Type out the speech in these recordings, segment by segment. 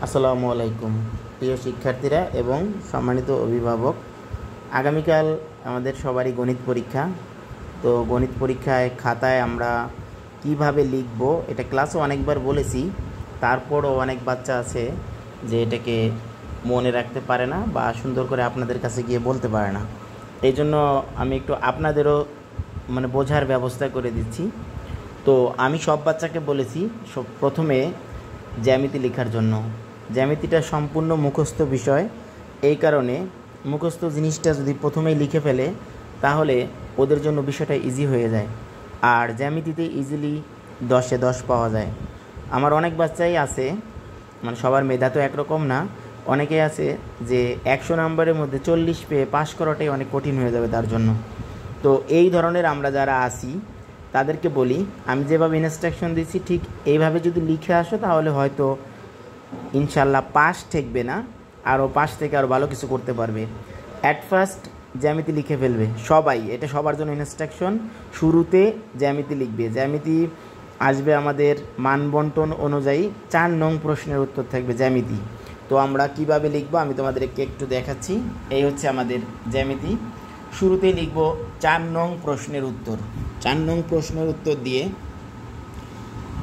আসসালামু আলাইকুম প্রিয় শিক্ষার্থীরা এবং সম্মানিত অভিভাবক। আগামীকাল আমাদের সবারই গণিত পরীক্ষা। তো গণিত পরীক্ষায় খাতায় আমরা কিভাবে লিখব এটা ক্লাসে অনেকবার বলেছি, তারপরও অনেক বাচ্চা আছে যে এটাকে মনে রাখতে পারে না বা সুন্দর করে আপনাদের কাছে গিয়ে বলতে পারে না। এই জন্য আমি একটু আপনাদেরও বোঝার ব্যবস্থা করে দিচ্ছি। তো আমি সব বাচ্চাকে বলেছি প্রথমে জ্যামিতি লেখার জন্য। জ্যামিতিটা সম্পূর্ণ মুখস্থ বিষয়, এই কারণে মুখস্থ জিনিসটা যদি প্রথমেই লিখে ফেলে তাহলে ওদের জন্য বিষয়টা ইজি হয়ে যায়। আর জ্যামিতিতে ইজিলি 10-এ 10 পাওয়া যায়। আমার অনেক বাচ্চাই আছে, সবার মেধা তো একরকম না, অনেকেই আছে যে 100 নম্বরের মধ্যে 40 পেয়ে পাস করাটাই অনেক কঠিন হয়ে যাবে তার জন্য। তো এই ধরনের আমরা যারা আসি তাদেরকে বলি, আমি যেভাবে ইনস্ট্রাকশন দিচ্ছি ঠিক এইভাবে যদি লিখে আসো তাহলে হয়তো ইনশাল্লাহ পাস ঠেকবে না, আরও পাস থেকে আরও ভালো কিছু করতে পারবে। অ্যাট ফার্স্ট জ্যামিতি লিখে ফেলবে সবাই, এটা সবার জন্য ইনস্ট্রাকশন। শুরুতে জ্যামিতি লিখবে। জ্যামিতি আসবে আমাদের মানবন্টন অনুযায়ী 4 নং প্রশ্নের উত্তর থাকবে জ্যামিতি। তো আমরা কিভাবে লিখবো আমি তোমাদেরকে একটু দেখাচ্ছি। এই হচ্ছে আমাদের জ্যামিতি। শুরুতেই লিখব 4 নং প্রশ্নের উত্তর। 4 নং প্রশ্নের উত্তর দিয়ে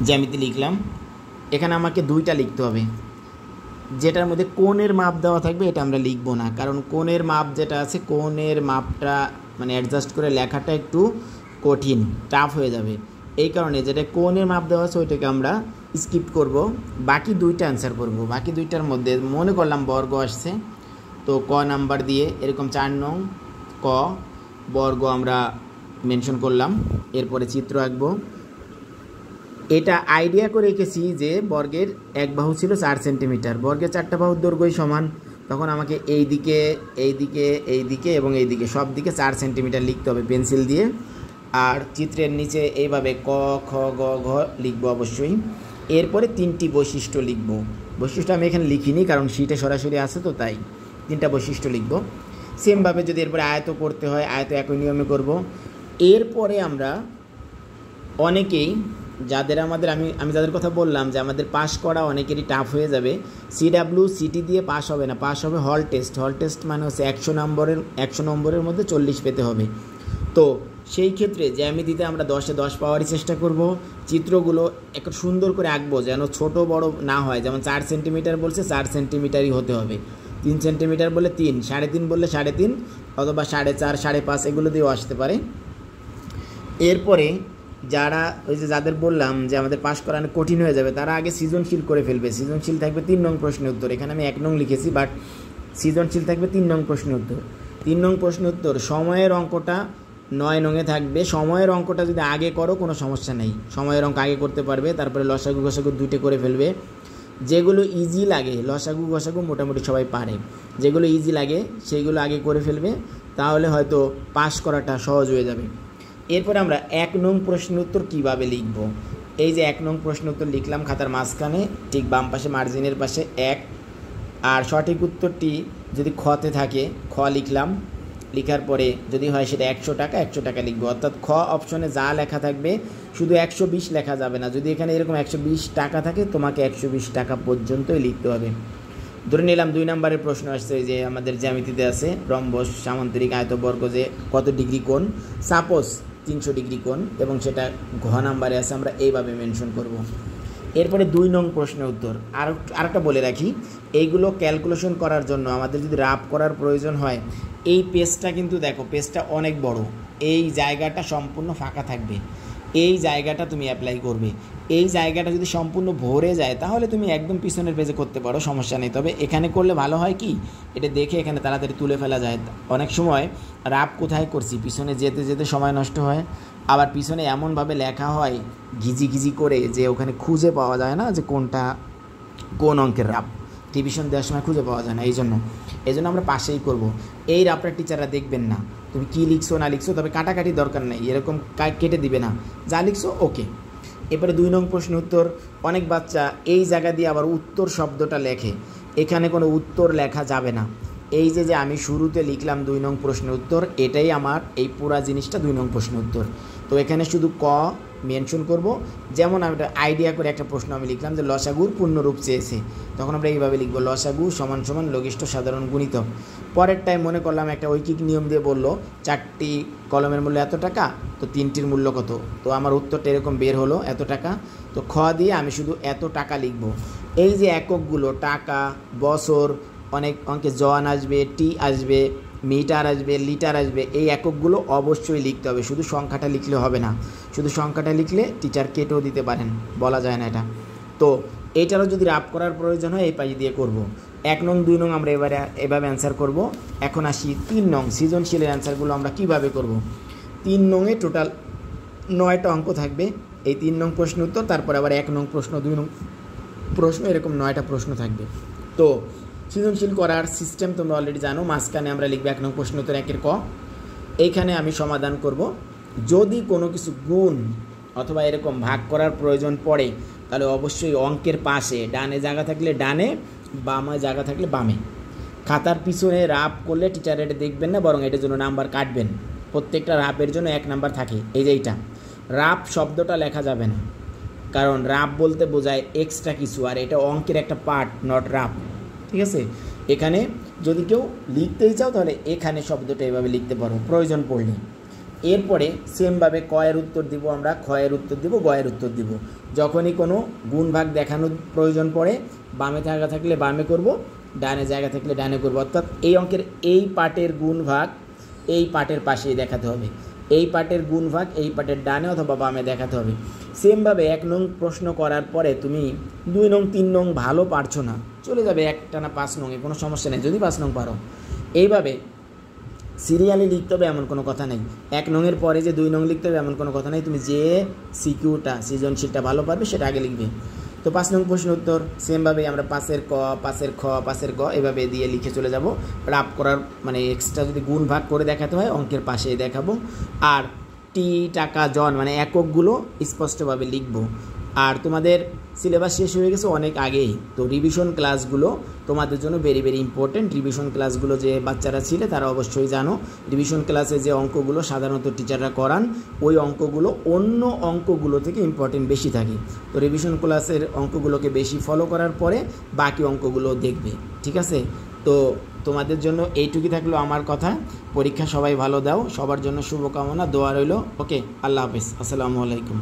জ্যামিতি লিখলাম। এখানে আমাকে 2টা লিখতে হবে। যেটার মধ্যে কোণের মাপ দেওয়া থাকবে এটা আমরা লিখব না, কারণ কোণের মাপ যেটা আছে কোণের মাপটা অ্যাডজাস্ট করে লেখাটা একটু কঠিন, টাফ হয়ে যাবে। এই কারণে যেটা কোণের মাপ দেওয়া আছে ওইটাকে আমরা স্কিপ করব, বাকি 2টা অ্যান্সার করব। বাকি 2টার মধ্যে মনে করলাম বর্গ আসছে, তো ক নাম্বার দিয়ে এরকম 4 নং ক বর্গ আমরা মেনশন করলাম। এরপরে চিত্র আঁকবো। এটা আইডিয়া করে রেখেছি যে বর্গের এক বাহু ছিল 4 সেন্টিমিটার, বর্গের 4টা বাহুর দৈর্ঘ্যই সমান, তখন আমাকে এই দিকে এই দিকে এই দিকে এবং এই দিকে সব দিকে 4 সেন্টিমিটার লিখতে হবে পেন্সিল দিয়ে। আর চিত্রের নিচে এইভাবে ক খ গ ঘ লিখবো অবশ্যই। এরপরে 3টি বৈশিষ্ট্য লিখব। বৈশিষ্ট্য আমি এখানে লিখিনি কারণ শীটে সরাসরি আছে, তো তাই 3টা বৈশিষ্ট্য লিখব। সেমভাবে যদি এরপরে আয়ত করতে হয় আয়ত একই নিয়মে করব। এরপরে আমরা অনেকেই যাদের আমি যাদের কথা বললাম যে আমাদের পাস করা অনেকেরই টাফ হয়ে যাবে, CWCT দিয়ে পাস হবে না, পাস হবে হল টেস্ট। হল টেস্ট মানে হচ্ছে 100 নম্বরের মধ্যে 40 পেতে হবে। তো সেই ক্ষেত্রে জ্যামিতিতে আমরা 10-এ 10 পাওয়ারই চেষ্টা করব। চিত্রগুলো একটু সুন্দর করে আঁকবো যেন ছোট বড় না হয়। যেমন 4 সেন্টিমিটার বলছে 4 সেন্টিমিটারই হতে হবে, 3 সেন্টিমিটার বলে 3, 3.5 বললে 3.5, অথবা 4.5 4.5 এগুলো দিয়েও আসতে পারে। এরপরে যারা যাদের বললাম যে আমাদের পাস করানো কঠিন হয়ে যাবে তারা আগে সৃজনশীল করে ফেলবে। সৃজনশীল থাকবে 3 নং প্রশ্নের উত্তর। এখানে আমি 1 নং লিখেছি, বাট সৃজনশীল থাকবে 3 নং প্রশ্নের উত্তর। 3 নং প্রশ্নের উত্তর সময়ের অঙ্কটা 9 নংয়ে থাকবে। সময়ের অঙ্কটা যদি আগে করো কোনো সমস্যা নেই, সময়ের অঙ্ক আগে করতে পারবে। তারপরে লসাগু গসাগু 2টে করে ফেলবে। যেগুলো ইজি লাগে লসাগু গসাগু মোটামুটি সবাই পারে, যেগুলো ইজি লাগে সেইগুলো আগে করে ফেলবে, তাহলে হয়তো পাস করাটা সহজ হয়ে যাবে। এরপরে আমরা 1 নং প্রশ্নের উত্তর কীভাবে লিখব। এই যে 1 নং প্রশ্ন উত্তর লিখলাম খাতার মাঝখানে, ঠিক বাম পাশে মার্জিনের পাশে 1। আর সঠিক উত্তরটি যদি খতে থাকে খ লিখলাম। লেখার পরে যদি হয় সেটা 100 টাকা 100 টাকা লিখবো। অর্থাৎ খ অপশনে যা লেখা থাকবে শুধু 120 লেখা যাবে না। যদি এখানে এরকম 120 টাকা থাকে তোমাকে 120 টাকা পর্যন্তই লিখতে হবে। ধরে নিলাম 2 নম্বরের প্রশ্ন আসছে যে আমাদের জ্যামিতিতে আছে রম্বস সামান্তরিক আয়তবর্গ যে কত ডিগ্রি কোণ, সাপোজ 300 ডিগ্রি কোণ, এবং সেটা ঘ নাম্বারে আছে, আমরা এইভাবে মেনশন করব। এরপরে 2 নং প্রশ্নের উত্তর। আরেকটা বলে রাখি, এইগুলো ক্যালকুলেশন করার জন্য আমাদের যদি রাফ করার প্রয়োজন হয়, এই পেজটা কিন্তু দেখো পেজটা অনেক বড়, এই জায়গাটা সম্পূর্ণ ফাঁকা থাকবে, এই জায়গাটা তুমি অ্যাপ্লাই করবে। এই জায়গাটা যদি সম্পূর্ণ ভরে যায় তাহলে তুমি একদম পিছনের পেজে করতে পারো, সমস্যা নেই। তবে এখানে করলে ভালো হয় কি, এটা দেখে এখানে তাড়াতাড়ি তুলে ফেলা যায়। অনেক সময় রাফ কোথায় করছি পিছনে যেতে যেতে সময় নষ্ট হয়, আবার পিছনে এমনভাবে লেখা হয় ঘিজি ঘিজি করে যে ওখানে খুঁজে পাওয়া যায় না যে কোনটা কোন অঙ্কের রাফ, রিভিশন দেওয়ার সময় খুঁজে পাওয়া যায় না। এই জন্য আমরা পাশেই করব। এই রাফটা টিচাররা দেখবেন না, তুমি কী লিখছো না লিখছো, তবে কাটাকাটি দরকার নেই, এরকম কেটে দিবে না, যা লিখছো ওকে। এরপরে 2 নং প্রশ্ন উত্তর। অনেক বাচ্চা এই জায়গা দিয়ে আবার উত্তর শব্দটা লেখে, এখানে কোনো উত্তর লেখা যাবে না। এই যে আমি শুরুতে লিখলাম 2 নং প্রশ্নের উত্তর, এটাই আমার এই পুরা জিনিসটা 2 নং প্রশ্নের উত্তর। তো এখানে শুধু ক মেনশন করব। যেমন আমি একটা আইডিয়া করে একটা প্রশ্ন আমি লিখলাম যে লসাগুর পূর্ণরূপ চেয়েছে, তখন আমরা এইভাবে লিখব লসাগু সমান সমান লঘিষ্ঠ সাধারণ গুণিতক। পরের টাইম মনে করলাম একটা ঐকিক নিয়ম দিয়ে বললো 4টি কলমের মূল্য এত টাকা, তো 3টির মূল্য কত, তো আমার উত্তরটা এরকম বের হলো এত টাকা। তো খ দিয়ে আমি শুধু এত টাকা লিখব। এই যে এককগুলো টাকা, বছর, অনেক অঙ্কে জন আসবে, টি আসবে, মিটার আসবে, লিটার আসবে, এই এককগুলো অবশ্যই লিখতে হবে। শুধু সংখ্যাটা লিখলে হবে না, শুধু সংখ্যাটা লিখলে টিচার কেটেও দিতে পারেন, বলা যায় না এটা। তো এইটারও যদি রাফ করার প্রয়োজন হয় এই পাশ দিয়ে করব। 1 নং 2 নং আমরা এভাবে অ্যান্সার করব। এখন আসি 3 নং সৃজনশীলের অ্যান্সারগুলো আমরা কিভাবে করব। 3 নংয়ে টোটাল 9টা অঙ্ক থাকবে। এই 3 নং প্রশ্ন উত্তর, তারপর আবার 1 নং প্রশ্ন, 2 নং প্রশ্ন, এরকম 9টা প্রশ্ন থাকবে। তো সৃজনশীল করার সিস্টেম তোমরা অলরেডি জানো। মাঝখানে আমরা লিখব 1 নং প্রশ্ন উত্তর 1-এর ক। এইখানে আমি সমাধান করব। যদি কোনো কিছু গুণ অথবা এরকম ভাগ করার প্রয়োজন পড়ে তাহলে অবশ্যই অঙ্কের পাশে ডানে জায়গা থাকলে ডানে, বামে জায়গা থাকলে বামে। খাতার পিছনে রাফ করলে টিচার এটা দেখবেন না, বরং এটার জন্য নাম্বার কাটবেন। প্রত্যেকটা রাফের জন্য 1 নাম্বার থাকে। এই যে এইটা রাফ শব্দটা লেখা যাবে না, কারণ রাফ বলতে বোঝায় এক্সট্রা কিছু, আর এটা অঙ্কের একটা পার্ট, নট রাফ। ঠিক আছে, এখানে যদি কেউ লিখতেই চাও তাহলে এখানে শব্দটা এভাবে লিখতে পারো প্রয়োজন পড়লে। এরপরে সেমভাবে ক এর উত্তর দিব আমরা, খ এর উত্তর দিব, গ এর উত্তর দিব। যখনই কোনো গুণ ভাগ দেখানোর প্রয়োজন পড়ে বামে জায়গা থাকলে বামে করব, ডানে জায়গা থাকলে ডানে করব। অর্থাৎ এই অঙ্কের এই পার্টের গুণ ভাগ এই পার্টের পাশেই দেখাতে হবে, এই পার্টের গুণ ভাগ এই পার্টের ডানে অথবা বামে দেখাতে হবে। সেমভাবে 1 নং প্রশ্ন করার পরে তুমি 2 নং 3 নং ভালো পারছো না, চলে যাবে একটা না 5 নংয়ে, কোনো সমস্যা নেই যদি 5 নং পারো। এইভাবে সিরিয়ালি লিখতে হবে এমন কোনো কথা নেই। 1 নংয়ের পরে যে 2 নং লিখতে হবে এমন কোনো কথা নেই। তুমি যে সিকিউটা সৃজনশীলটা ভালো পারবে সেটা আগে লিখবে। তো 5 নং প্রশ্ন উত্তর সেমভাবে আমরা 5-এর ক, 5-এর খ, 5-এর গ এভাবে দিয়ে লিখে চলে যাব। রাফ করার মানে এক্সট্রা যদি গুণ ভাগ করে দেখাতে হয় অঙ্কের পাশেই দেখাবো। আর টি, টাকা, জন মানে এককগুলো স্পষ্টভাবে লিখব। আর তোমাদের সিলেবাস শেষ হয়ে গেছে অনেক আগেই, তো রিভিশন ক্লাসগুলো তোমাদের জন্য ভেরি ভেরি ইম্পর্টেন্ট। রিভিশন ক্লাসগুলো যে বাচ্চারা ছিলে তারা অবশ্যই জানো, রিভিশন ক্লাসে যে অঙ্কগুলো সাধারণত টিচাররা করান ওই অঙ্কগুলো অন্য অঙ্কগুলো থেকে ইম্পর্টেন্ট বেশি থাকে। তো রিভিশন ক্লাসের অঙ্কগুলোকে বেশি ফলো করার পরে বাকি অঙ্কগুলো দেখবে। ঠিক আছে, তো তোমাদের জন্য এইটুকুই থাকলো আমার কথা। পরীক্ষা সবাই ভালো দাও, সবার জন্য শুভকামনা, দোয়া রইল। ওকে, আল্লাহ হাফেজ, আসসালামু আলাইকুম।